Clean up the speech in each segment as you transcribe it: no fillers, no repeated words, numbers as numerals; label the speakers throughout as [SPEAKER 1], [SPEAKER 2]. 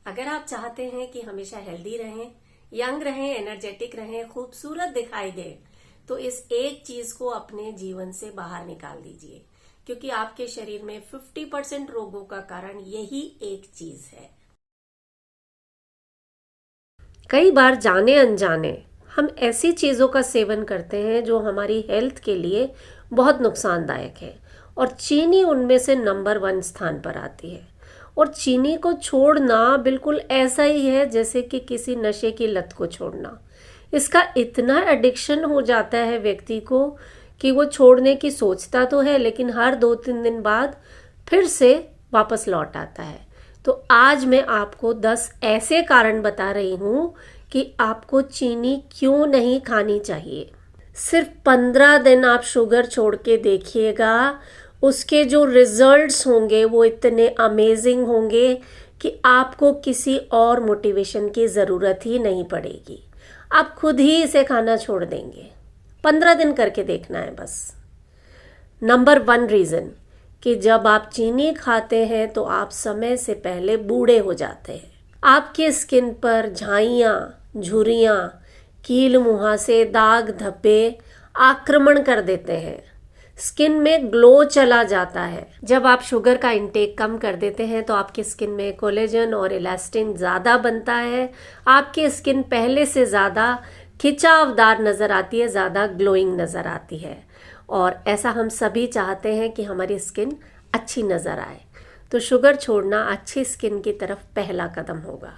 [SPEAKER 1] अगर आप चाहते हैं कि हमेशा हेल्दी रहें, यंग रहें, एनर्जेटिक रहें, खूबसूरत दिखाई दे, तो इस एक चीज को अपने जीवन से बाहर निकाल दीजिए, क्योंकि आपके शरीर में 50% रोगों का कारण यही एक चीज है। कई बार जाने अनजाने हम ऐसी चीजों का सेवन करते हैं जो हमारी हेल्थ के लिए बहुत नुकसानदायक है, और चीनी उनमें से नंबर 1 स्थान पर आती है। और चीनी को छोड़ना बिल्कुल ऐसा ही है जैसे कि किसी नशे की लत को छोड़ना। इसका इतना एडिक्शन हो जाता है व्यक्ति को कि वो छोड़ने की सोचता तो है, लेकिन हर 2-3 दिन बाद फिर से वापस लौट आता है। तो आज मैं आपको 10 ऐसे कारण बता रही हूँ कि आपको चीनी क्यों नहीं खानी चाहिए। सिर्फ 15 दिन आप शुगर छोड़ के देखिएगा, उसके जो रिजल्ट्स होंगे वो इतने अमेजिंग होंगे कि आपको किसी और मोटिवेशन की ज़रूरत ही नहीं पड़ेगी। आप खुद ही इसे खाना छोड़ देंगे। 15 दिन करके देखना है बस। नंबर 1 रीज़न कि जब आप चीनी खाते हैं तो आप समय से पहले बूढ़े हो जाते हैं। आपके स्किन पर झाइयाँ, झुर्रियाँ, कील मुहासे, दाग धब्बे आक्रमण कर देते हैं। स्किन में ग्लो चला जाता है। जब आप शुगर का इंटेक कम कर देते हैं तो आपकी स्किन में कोलेजन और इलास्टिन ज़्यादा बनता है। आपकी स्किन पहले से ज़्यादा खिंचावदार नज़र आती है, ज़्यादा ग्लोइंग नज़र आती है, और ऐसा हम सभी चाहते हैं कि हमारी स्किन अच्छी नज़र आए। तो शुगर छोड़ना अच्छी स्किन की तरफ पहला कदम होगा।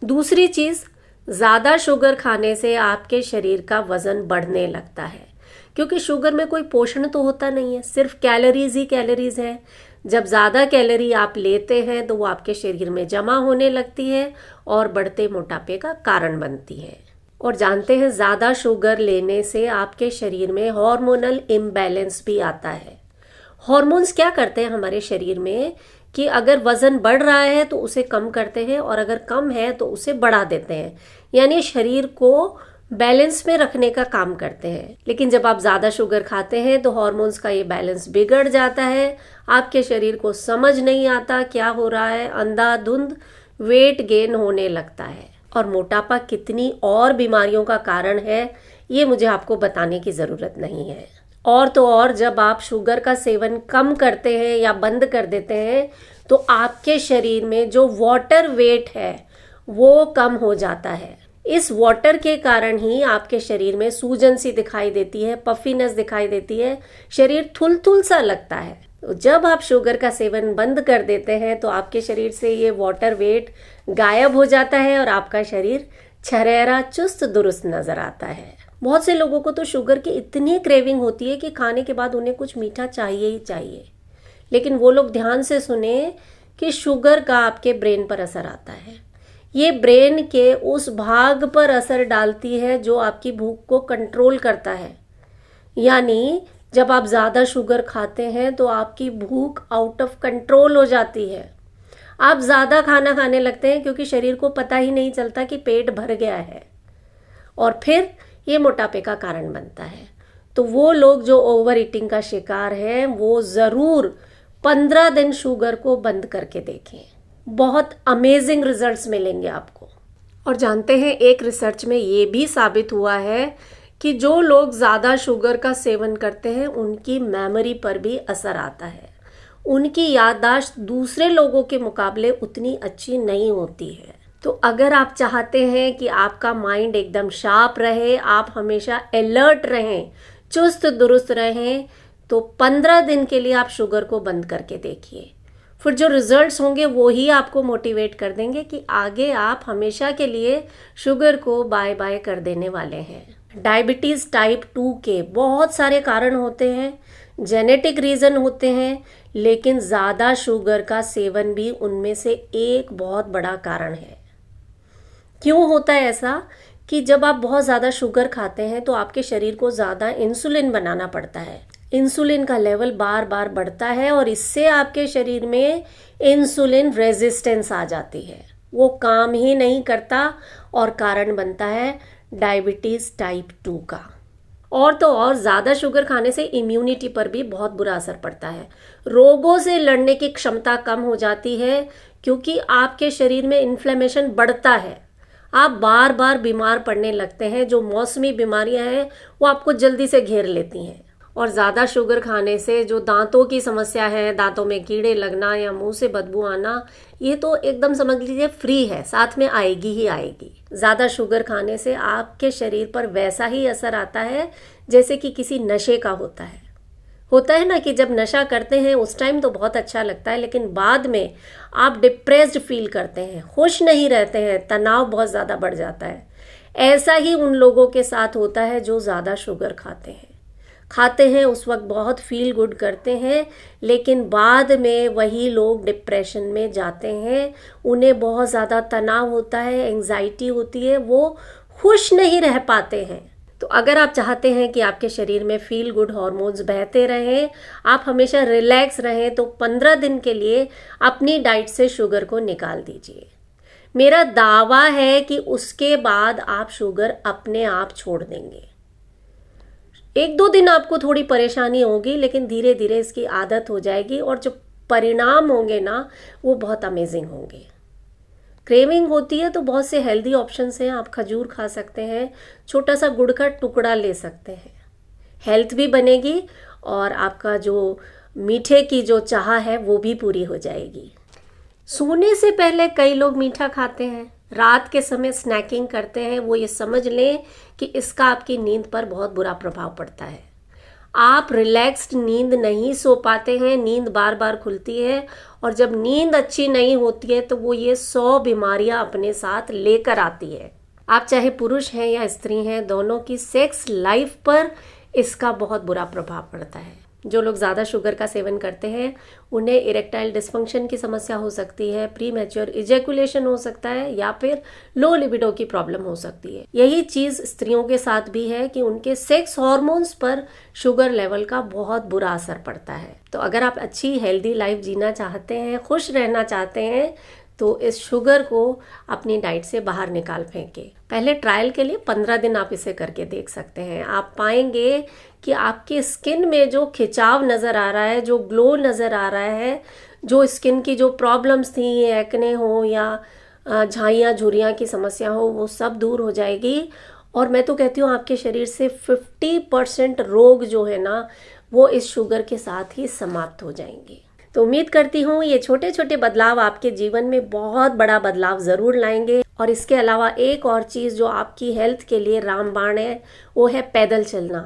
[SPEAKER 1] दूसरी चीज़, ज़्यादा शुगर खाने से आपके शरीर का वज़न बढ़ने लगता है, क्योंकि शुगर में कोई पोषण तो होता नहीं है, सिर्फ कैलोरीज ही कैलोरीज है। जब ज़्यादा कैलोरी आप लेते हैं तो वो आपके शरीर में जमा होने लगती है और बढ़ते मोटापे का कारण बनती है। और जानते हैं, ज़्यादा शुगर लेने से आपके शरीर में हार्मोनल इम्बैलेंस भी आता है। हार्मोन्स क्या करते हैं हमारे शरीर में कि अगर वज़न बढ़ रहा है तो उसे कम करते हैं, और अगर कम है तो उसे बढ़ा देते हैं, यानी शरीर को बैलेंस में रखने का काम करते हैं। लेकिन जब आप ज़्यादा शुगर खाते हैं तो हार्मोन्स का ये बैलेंस बिगड़ जाता है। आपके शरीर को समझ नहीं आता क्या हो रहा है, अंधाधुंध वेट गेन होने लगता है। और मोटापा कितनी और बीमारियों का कारण है ये मुझे आपको बताने की ज़रूरत नहीं है। और तो और, जब आप शुगर का सेवन कम करते हैं या बंद कर देते हैं तो आपके शरीर में जो वाटर वेट है वो कम हो जाता है। इस वाटर के कारण ही आपके शरीर में सूजन सी दिखाई देती है, पफीनेस दिखाई देती है, शरीर थुलथुल सा लगता है। तो जब आप शुगर का सेवन बंद कर देते हैं तो आपके शरीर से ये वाटर वेट गायब हो जाता है और आपका शरीर छरेरा चुस्त दुरुस्त नजर आता है। बहुत से लोगों को तो शुगर की इतनी क्रेविंग होती है कि खाने के बाद उन्हें कुछ मीठा चाहिए ही चाहिए। लेकिन वो लोग ध्यान से सुने कि शुगर का आपके ब्रेन पर असर आता है। ये ब्रेन के उस भाग पर असर डालती है जो आपकी भूख को कंट्रोल करता है। यानी जब आप ज़्यादा शुगर खाते हैं तो आपकी भूख आउट ऑफ कंट्रोल हो जाती है। आप ज़्यादा खाना खाने लगते हैं क्योंकि शरीर को पता ही नहीं चलता कि पेट भर गया है, और फिर ये मोटापे का कारण बनता है। तो वो लोग जो ओवर ईटिंग का शिकार हैं वो ज़रूर 15 दिन शुगर को बंद करके देखें। बहुत अमेजिंग रिजल्ट्स मिलेंगे आपको। और जानते हैं, एक रिसर्च में ये भी साबित हुआ है कि जो लोग ज़्यादा शुगर का सेवन करते हैं उनकी मेमोरी पर भी असर आता है। उनकी याददाश्त दूसरे लोगों के मुकाबले उतनी अच्छी नहीं होती है। तो अगर आप चाहते हैं कि आपका माइंड एकदम शार्प रहे, आप हमेशा अलर्ट रहें, चुस्त दुरुस्त रहें, तो 15 दिन के लिए आप शुगर को बंद करके देखिए। फिर जो रिजल्ट्स होंगे वो ही आपको मोटिवेट कर देंगे कि आगे आप हमेशा के लिए शुगर को बाय बाय कर देने वाले हैं। डायबिटीज़ टाइप 2 के बहुत सारे कारण होते हैं, जेनेटिक रीज़न होते हैं, लेकिन ज़्यादा शुगर का सेवन भी उनमें से एक बहुत बड़ा कारण है। क्यों होता है ऐसा कि जब आप बहुत ज़्यादा शुगर खाते हैं तो आपके शरीर को ज़्यादा इंसुलिन बनाना पड़ता है। इंसुलिन का लेवल बार बार बढ़ता है और इससे आपके शरीर में इंसुलिन रेजिस्टेंस आ जाती है, वो काम ही नहीं करता और कारण बनता है डायबिटीज़ टाइप 2 का। और तो और, ज़्यादा शुगर खाने से इम्यूनिटी पर भी बहुत बुरा असर पड़ता है। रोगों से लड़ने की क्षमता कम हो जाती है क्योंकि आपके शरीर में इन्फ्लेमेशन बढ़ता है, आप बार बार बीमार पड़ने लगते हैं। जो मौसमी बीमारियां हैं वो आपको जल्दी से घेर लेती हैं। और ज़्यादा शुगर खाने से जो दांतों की समस्या है, दांतों में कीड़े लगना या मुंह से बदबू आना, ये तो एकदम समझ लीजिए फ्री है, साथ में आएगी ही आएगी। ज़्यादा शुगर खाने से आपके शरीर पर वैसा ही असर आता है जैसे कि किसी नशे का होता है ना, कि जब नशा करते हैं उस टाइम तो बहुत अच्छा लगता है, लेकिन बाद में आप डिप्रेस्ड फील करते हैं, खुश नहीं रहते हैं, तनाव बहुत ज़्यादा बढ़ जाता है। ऐसा ही उन लोगों के साथ होता है जो ज़्यादा शुगर खाते हैं उस वक्त बहुत फील गुड करते हैं, लेकिन बाद में वही लोग डिप्रेशन में जाते हैं, उन्हें बहुत ज़्यादा तनाव होता है, एंजाइटी होती है, वो खुश नहीं रह पाते हैं। तो अगर आप चाहते हैं कि आपके शरीर में फील गुड हार्मोन्स बहते रहें, आप हमेशा रिलैक्स रहें, तो 15 दिन के लिए अपनी डाइट से शुगर को निकाल दीजिए। मेरा दावा है कि उसके बाद आप शुगर अपने आप छोड़ देंगे। 1-2 दिन आपको थोड़ी परेशानी होगी, लेकिन धीरे धीरे इसकी आदत हो जाएगी और जो परिणाम होंगे ना वो बहुत अमेजिंग होंगे। क्रेविंग होती है तो बहुत से हेल्दी ऑप्शंस हैं, आप खजूर खा सकते हैं, छोटा सा गुड़ का टुकड़ा ले सकते हैं, हेल्थ भी बनेगी और आपका जो मीठे की जो चाह है वो भी पूरी हो जाएगी। सोने से पहले कई लोग मीठा खाते हैं, रात के समय स्नैकिंग करते हैं, वो ये समझ लें कि इसका आपकी नींद पर बहुत बुरा प्रभाव पड़ता है। आप रिलैक्स्ड नींद नहीं सो पाते हैं, नींद बार बार खुलती है, और जब नींद अच्छी नहीं होती है तो वो ये 100 बीमारियां अपने साथ लेकर आती है। आप चाहे पुरुष हैं या स्त्री हैं, दोनों की सेक्स लाइफ पर इसका बहुत बुरा प्रभाव पड़ता है। जो लोग ज़्यादा शुगर का सेवन करते हैं उन्हें इरेक्टाइल डिस्फंक्शन की समस्या हो सकती है, प्री मैच्योर इजैकुलेशन हो सकता है, या फिर लो लिबिडो की प्रॉब्लम हो सकती है। यही चीज़ स्त्रियों के साथ भी है कि उनके सेक्स हार्मोन्स पर शुगर लेवल का बहुत बुरा असर पड़ता है। तो अगर आप अच्छी हेल्दी लाइफ जीना चाहते हैं, खुश रहना चाहते हैं, तो इस शुगर को अपनी डाइट से बाहर निकाल फेंके। पहले ट्रायल के लिए 15 दिन आप इसे करके देख सकते हैं। आप पाएंगे कि आपके स्किन में जो खिंचाव नज़र आ रहा है, जो ग्लो नज़र आ रहा है, जो स्किन की जो प्रॉब्लम्स थी, एक्ने हो या झाइयाँ झुर्रियाँ की समस्या हो, वो सब दूर हो जाएगी। और मैं तो कहती हूँ आपके शरीर से 50% रोग जो है ना वो इस शुगर के साथ ही समाप्त हो जाएंगे। तो उम्मीद करती हूँ ये छोटे छोटे बदलाव आपके जीवन में बहुत बड़ा बदलाव ज़रूर लाएंगे। और इसके अलावा एक और चीज़ जो आपकी हेल्थ के लिए रामबाण है वो है पैदल चलना।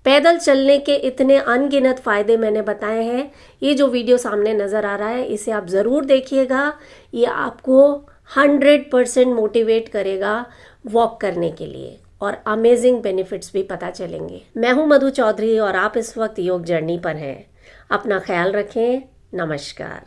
[SPEAKER 1] पैदल चलने के इतने अनगिनत फ़ायदे मैंने बताए हैं। ये जो वीडियो सामने नज़र आ रहा है इसे आप ज़रूर देखिएगा, ये आपको 100% मोटिवेट करेगा वॉक करने के लिए और अमेजिंग बेनिफिट्स भी पता चलेंगे। मैं हूँ मधु चौधरी और आप इस वक्त योग जर्नी पर हैं। अपना ख्याल रखें। नमस्कार।